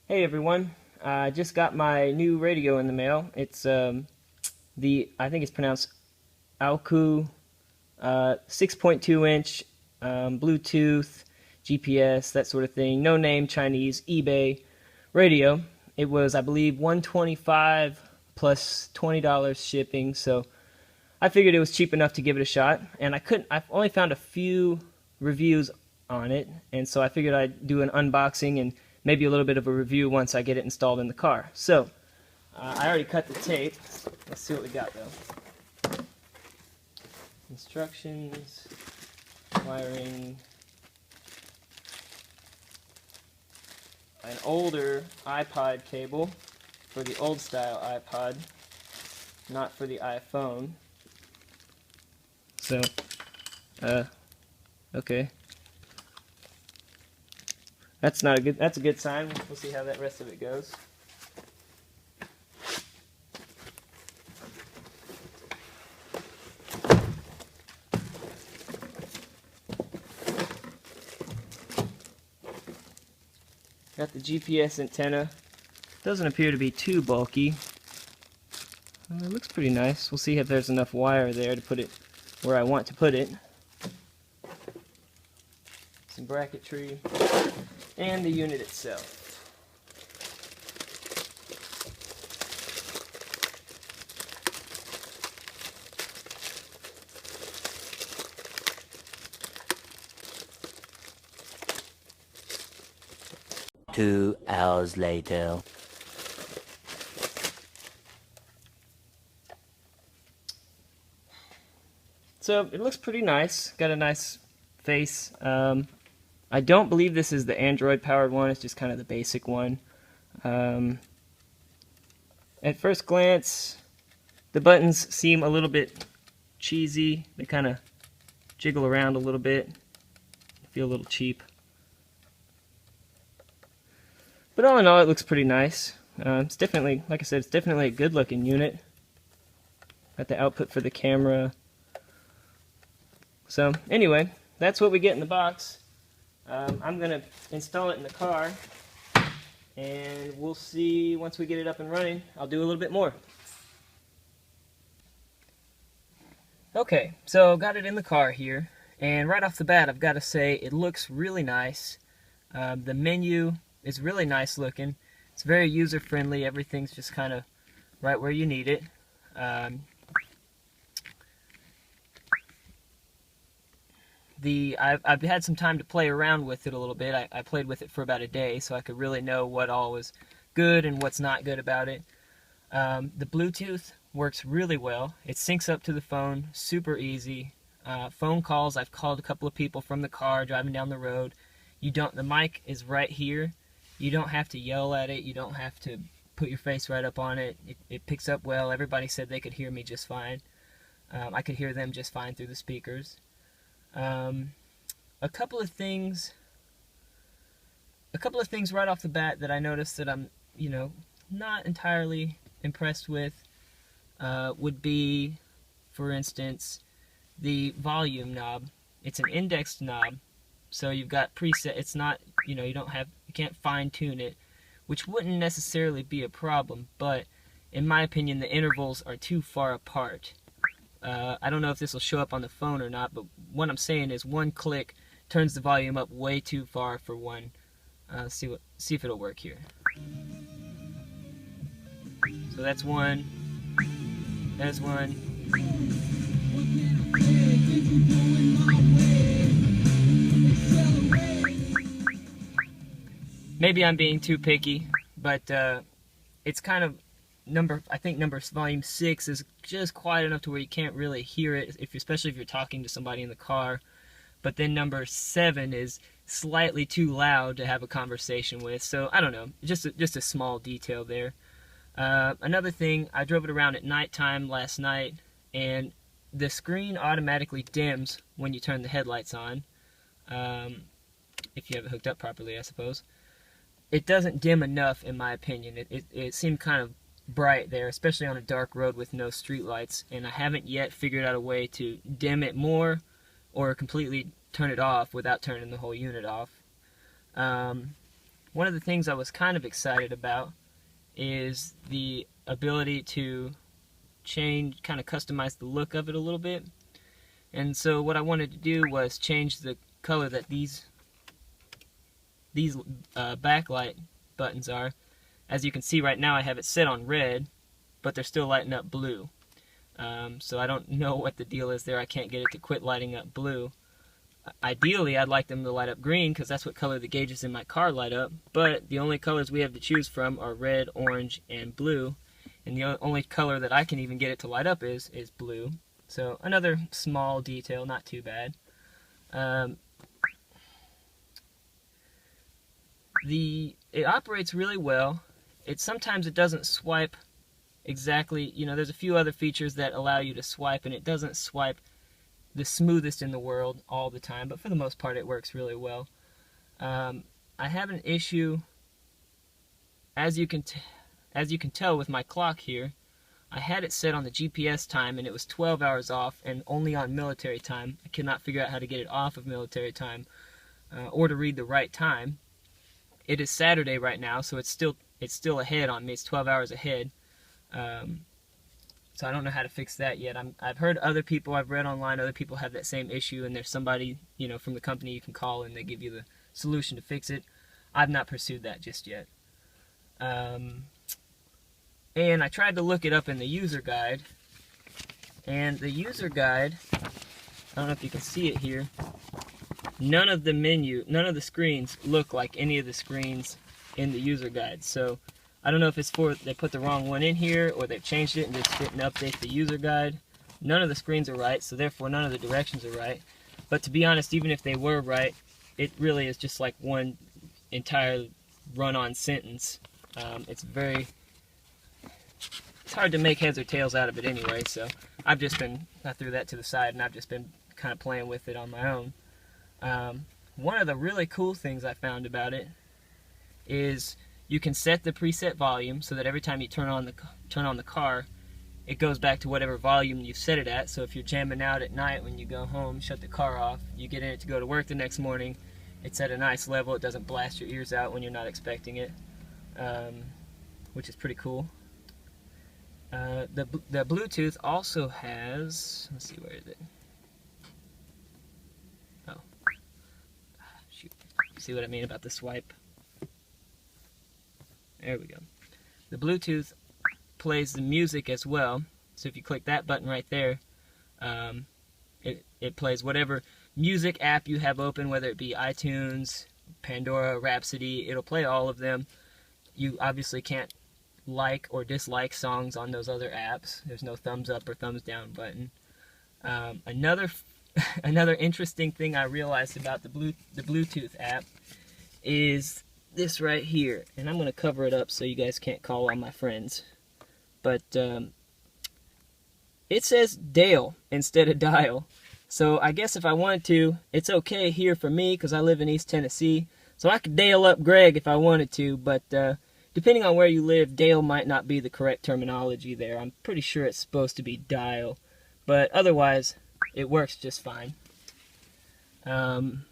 Hey everyone, I just got my new radio in the mail. It's I think it's pronounced Ouku 6.2 inch Bluetooth, GPS, that sort of thing. No name, Chinese, eBay radio. It was, I believe, 125 plus $20 shipping. So I figured it was cheap enough to give it a shot. And I've only found a few reviews on it, and so I figured I'd do an unboxing and maybe a little bit of a review once I get it installed in the car. So I already cut the tape. Let's see what we got though. Instructions, wiring, an older iPod cable for the old style iPod, not for the iPhone. So, okay. That's a good sign. We'll see how that rest of it goes. Got the GPS antenna. Doesn't appear to be too bulky. It looks pretty nice. We'll see if there's enough wire there to put it where I want to put it. Some bracketry. And the unit itself. Two hours later. So it looks pretty nice. Got a nice face. I don't believe this is the Android powered one. It's just kind of the basic one. At first glance, the buttons seem a little bit cheesy. They kind of jiggle around a little bit. Feel a little cheap. But all in all, it looks pretty nice. It's definitely, like I said, it's definitely a good looking unit. Got the output for the camera. So anyway, that's what we get in the box. I'm going to install it in the car, and we'll see once we get it up and running. I'll do a little bit more. Okay, so got it in the car here, and right off the bat I've got to say it looks really nice. The menu is really nice looking. It's very user friendly. Everything's just kind of right where you need it. I've had some time to play around with it a little bit. I played with it for about a day, so I could really know what all was good and what's not good about it. The Bluetooth works really well. It syncs up to the phone, super easy. Phone calls, I've called a couple of people from the car driving down the road. The mic is right here. You don't have to yell at it. You don't have to put your face right up on it. It picks up well. Everybody said they could hear me just fine. I could hear them just fine through the speakers. A couple of things right off the bat that I noticed that I'm, not entirely impressed with, would be, for instance, the volume knob. It's an indexed knob, so you've got preset. It's not, you can't fine tune it, which wouldn't necessarily be a problem, but in my opinion, the intervals are too far apart. I don't know if this will show up on the phone or not, but what I'm saying is one click turns the volume up way too far for one. See if it'll work here. So that's one. There's one. Maybe I'm being too picky, but it's kind of volume 6 is just quiet enough to where you can't really hear it, especially if you're talking to somebody in the car. But then number 7 is slightly too loud to have a conversation with. So I don't know, just a small detail there. Another thing, I drove it around at nighttime last night, and the screen automatically dims when you turn the headlights on. If you have it hooked up properly, I suppose. It doesn't dim enough, in my opinion. It seemed kind of bright there, especially on a dark road with no street lights, and I haven't yet figured out a way to dim it more or completely turn it off without turning the whole unit off. one of the things I was kind of excited about is the ability to change, kind of customize the look of it a little bit. And so what I wanted to do was change the color that these backlight buttons are. As you can see right now, I have it set on red, but they're still lighting up blue. So I don't know what the deal is there. I can't get it to quit lighting up blue. Ideally, I'd like them to light up green because that's what color the gauges in my car light up. But the only colors we have to choose from are red, orange, and blue. And the only color that I can even get it to light up is blue. So another small detail, not too bad. It operates really well. Sometimes it doesn't swipe exactly, there's a few other features that allow you to swipe, and it doesn't swipe the smoothest in the world all the time, but for the most part it works really well. I have an issue, as you can tell with my clock here. I had it set on the GPS time and it was 12 hours off and only on military time. I could not figure out how to get it off of military time or to read the right time. It is Saturday right now, so it's still ahead on me. It's 12 hours ahead. So I don't know how to fix that yet. I've heard other people, I've read online, other people have that same issue, and there's somebody, from the company you can call and they give you the solution to fix it. I've not pursued that just yet. And I tried to look it up in the user guide, and the user guide, I don't know if you can see it here, none of the screens look like any of the screens in the user guide. So I don't know if it's they put the wrong one in here or they've changed it and just didn't update the user guide. None of the screens are right, so therefore none of the directions are right. But to be honest, even if they were right, it really is just like one entire run-on sentence. It's hard to make heads or tails out of it anyway, so I threw that to the side and I've just been kind of playing with it on my own. One of the really cool things I found about it is you can set the preset volume so that every time you turn on the car, it goes back to whatever volume you set it at. So if you're jamming out at night when you go home, shut the car off, you get in it to go to work the next morning, it's at a nice level. It doesn't blast your ears out when you're not expecting it, which is pretty cool. The Bluetooth also has, let's see, where is it? Oh, shoot. See what I mean about the swipe? There we go. The Bluetooth plays the music as well. So if you click that button right there, it plays whatever music app you have open, whether it be iTunes, Pandora, Rhapsody. It'll play all of them. You obviously can't like or dislike songs on those other apps. There's no thumbs up or thumbs down button. Another interesting thing I realized about the Bluetooth app is this right here, and I'm going to cover it up so you guys can't call all my friends, but it says Dale instead of dial. So I guess if I wanted to, it's okay here for me because I live in East Tennessee, so I could Dale up Greg if I wanted to, but depending on where you live, Dale might not be the correct terminology there. I'm pretty sure it's supposed to be dial, but otherwise it works just fine. One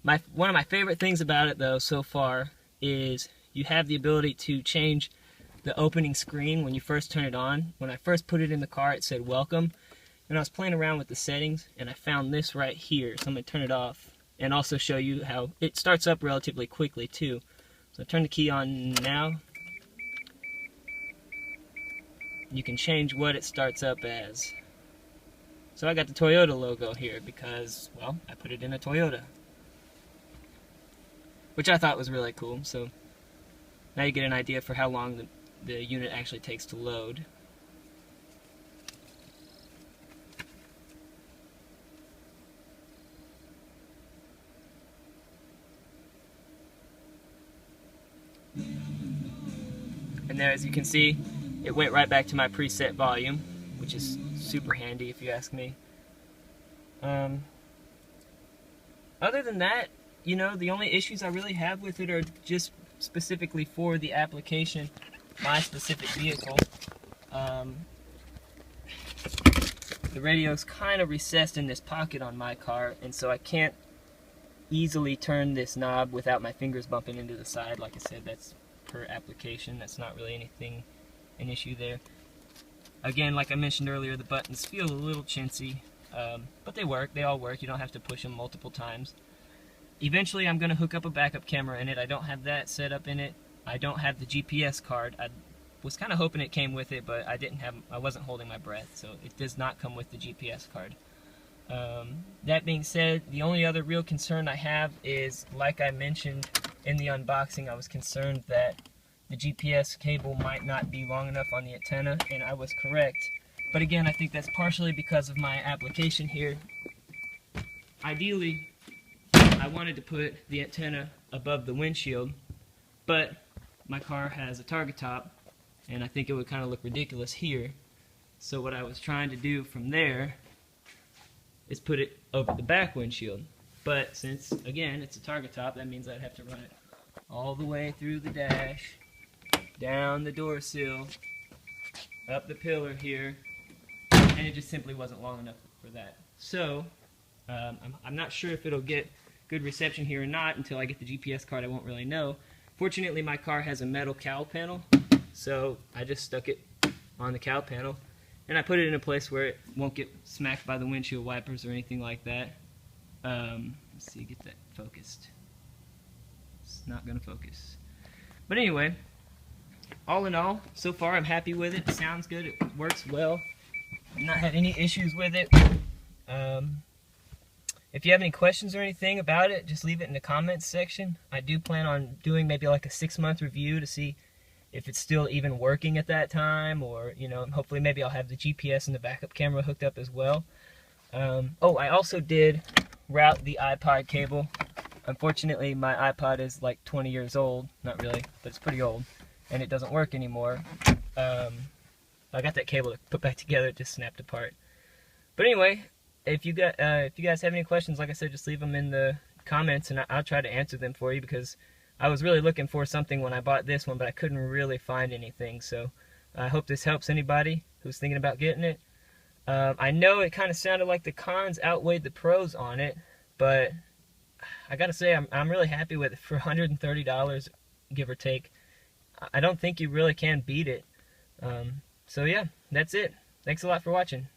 of my favorite things about it, though, so far, is you have the ability to change the opening screen when you first turn it on. When I first put it in the car, it said welcome, and I was playing around with the settings, and I found this right here. So I'm going to turn it off and also show you how it starts up relatively quickly, too. So turn the key on now. You can change what it starts up as. So I got the Toyota logo here because, well, I put it in a Toyota, which I thought was really cool. So now you get an idea for how long the unit actually takes to load. And there, as you can see, it went right back to my preset volume, which is super handy if you ask me. Other than that, the only issues I really have with it are just specifically for the application, my specific vehicle. The radio's kind of recessed in this pocket on my car, and so I can't easily turn this knob without my fingers bumping into the side. Like I said, that's per application. That's not really an issue there. Again, like I mentioned earlier, the buttons feel a little chintzy, but they work. They all work. You don't have to push them multiple times. Eventually, I'm going to hook up a backup camera in it. I don't have that set up in it. I don't have the GPS card. I was kind of hoping it came with it, but I wasn't holding my breath, so it does not come with the GPS card. That being said, the only other real concern I have is, like I mentioned in the unboxing, I was concerned that the GPS cable might not be long enough on the antenna, and I was correct. But again, I think that's partially because of my application here. Ideally, I wanted to put the antenna above the windshield, but my car has a target top, and I think it would kind of look ridiculous here. So what I was trying to do from there is put it over the back windshield. But since, again, it's a target top, that means I'd have to run it all the way through the dash, down the door sill, up the pillar here, and it just simply wasn't long enough for that. So, I'm not sure if it'll get good reception here or not. Until I get the GPS card, I won't really know. Fortunately, my car has a metal cowl panel, so I just stuck it on the cowl panel, and I put it in a place where it won't get smacked by the windshield wipers or anything like that. Let's see, get that focused. It's not going to focus. But anyway, all in all, so far I'm happy with it. It sounds good. It works well. I've not had any issues with it. If you have any questions or anything about it, just leave it in the comments section. I do plan on doing maybe like a 6-month review to see if it's still even working at that time, or, you know, hopefully maybe I'll have the GPS and the backup camera hooked up as well. Oh, I also did route the iPod cable. Unfortunately, my iPod is like 20 years old. Not really, but it's pretty old, and it doesn't work anymore. I got that cable to put back together. It just snapped apart. But anyway, if you guys have any questions, like I said, just leave them in the comments, and I'll try to answer them for you, because I was really looking for something when I bought this one, but I couldn't really find anything. So I hope this helps anybody who's thinking about getting it. I know it kind of sounded like the cons outweighed the pros on it, but I gotta say I'm really happy with it. For $130, give or take, I don't think you really can beat it. So yeah, that's it. Thanks a lot for watching.